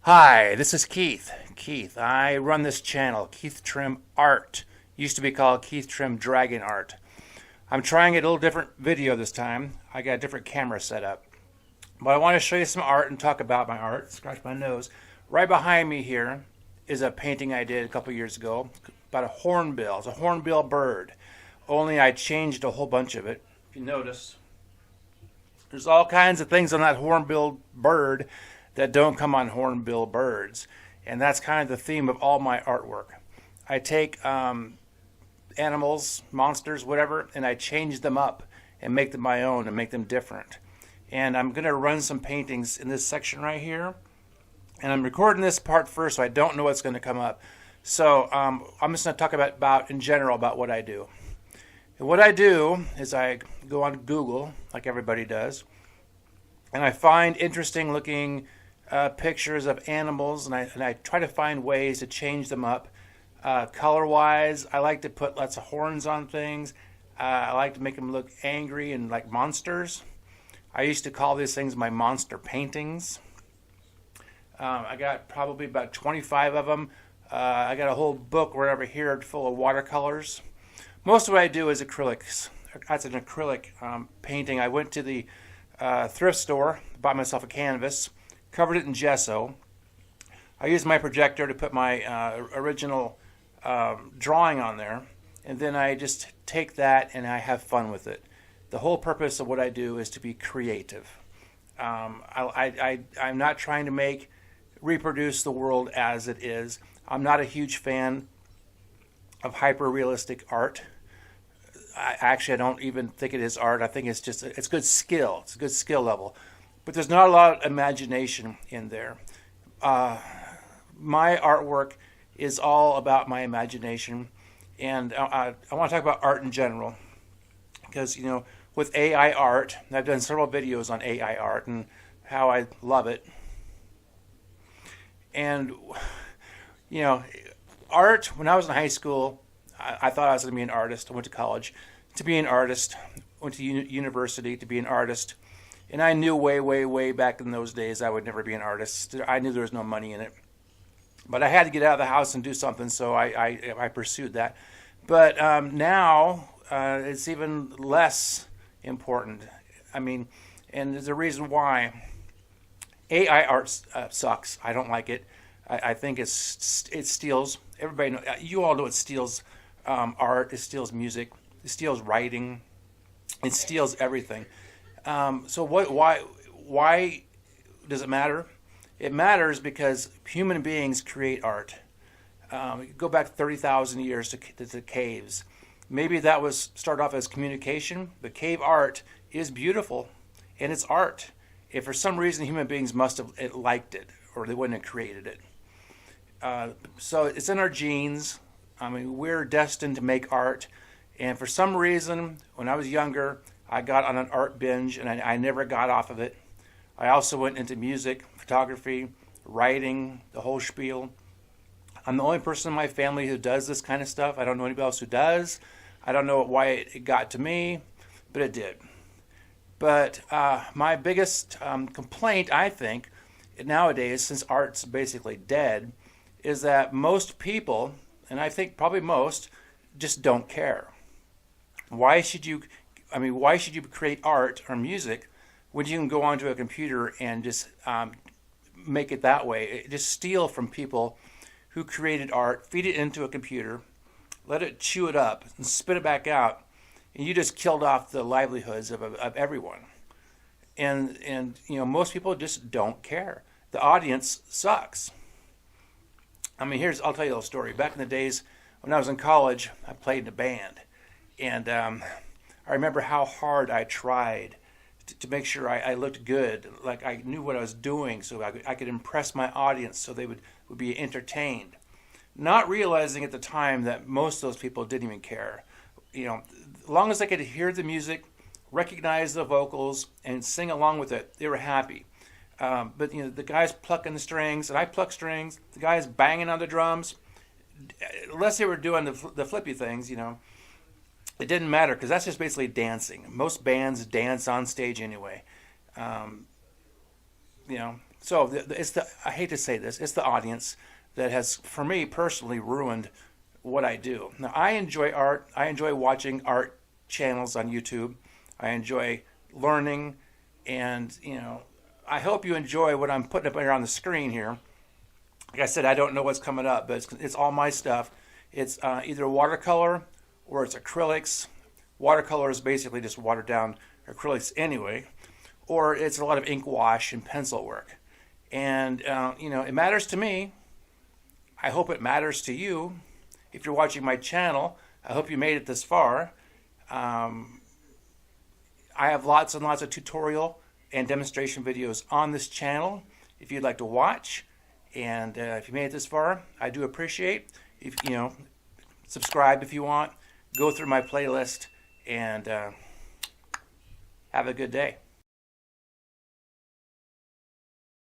Hi, this is Keith. I run this channel, Keith Trimm Art. Used to be called Keith Trimm Dragon Art. I'm trying a little different video this time. I got a different camera set up. But I want to show you some art and talk about my art. Scratch my nose. Right behind me here is a painting I did a couple years ago about a hornbill. It's a hornbill bird. Only I changed a whole bunch of it. If you notice, there's all kinds of things on that hornbill bird that don't come on hornbill birds. And that's kind of the theme of all my artwork. I take animals, monsters, whatever, and I change them up and make them my own and make them different. And I'm going to run some paintings in this section right here. And I'm recording this part first, so I don't know what's going to come up. So I'm just going to talk about in general about what I do. And what I do is I go on Google, like everybody does, and I find interesting looking pictures of animals, and I try to find ways to change them up. Color-wise, I like to put lots of horns on things. I like to make them look angry and like monsters. I used to call these things my monster paintings. I got probably about 25 of them. I got a whole book right over here full of watercolors. Most of what I do is acrylics. That's an acrylic painting. I went to the thrift store, bought myself a canvas, covered it in gesso. I used my projector to put my original drawing on there, and then I just take that and I have fun with it. The whole purpose of what I do is to be creative. I'm not trying to reproduce the world as it is. I'm not a huge fan of hyper-realistic art. I don't even think it is art. I think it's good skill. It's a good skill level. But there's not a lot of imagination in there. My artwork is all about my imagination. And I want to talk about art in general. Because, with AI art, I've done several videos on AI art and how I love it. And, art, when I was in high school, I thought I was going to be an artist. I went to college to be an artist. Went to university to be an artist. And I knew way, way, way back in those days I would never be an artist. I knew there was no money in it. But I had to get out of the house and do something, so I pursued that. But now it's even less important. And there's a reason why. AI art sucks. I don't like it. I think it steals. Everybody knows. You all know it steals art. It steals music. It steals writing. It steals everything. So why does it matter? It matters because human beings create art. Go back 30,000 years to the caves. Maybe that was start off as communication, but cave art is beautiful, and it's art. If for some reason human beings must have liked it, or they wouldn't have created it. So it's in our genes. We're destined to make art, and for some reason, when I was younger, I got on an art binge, and I never got off of it. I also went into music, photography, writing, the whole spiel. I'm the only person in my family who does this kind of stuff. I don't know anybody else who does. I don't know why it got to me, but it did. But my biggest complaint, I think, nowadays, since art's basically dead, is that most people, and I think probably most, just don't care. Why should you create art or music when you can go onto a computer and just make it that way? Just steal from people who created art, feed it into a computer, let it chew it up, and spit it back out, and you just killed off the livelihoods of everyone. And most people just don't care. The audience sucks. I'll tell you a little story. Back in the days when I was in college, I played in a band, and I remember how hard I tried to make sure I looked good, like I knew what I was doing, so I could impress my audience, so they would be entertained. Not realizing at the time that most of those people didn't even care. As long as they could hear the music, recognize the vocals, and sing along with it, they were happy. But the guys plucking the strings, and I pluck strings. The guys banging on the drums, unless they were doing the flippy things, it didn't matter because that's just basically dancing. Most bands dance on stage anyway. So I hate to say this, it's the audience that has, for me personally, ruined what I do. Now, I enjoy art. I enjoy watching art channels on YouTube. I enjoy learning, and I hope you enjoy what I'm putting up here on the screen here. Like I said, I don't know what's coming up, but it's all my stuff. It's either watercolor or it's acrylics. Watercolor is basically just watered down acrylics anyway, or it's a lot of ink wash and pencil work. And it matters to me. I hope it matters to you. If you're watching my channel, I hope you made it this far. I have lots and lots of tutorial and demonstration videos on this channel if you'd like to watch. And if you made it this far, I do appreciate if subscribe if you want. Go through my playlist and have a good day.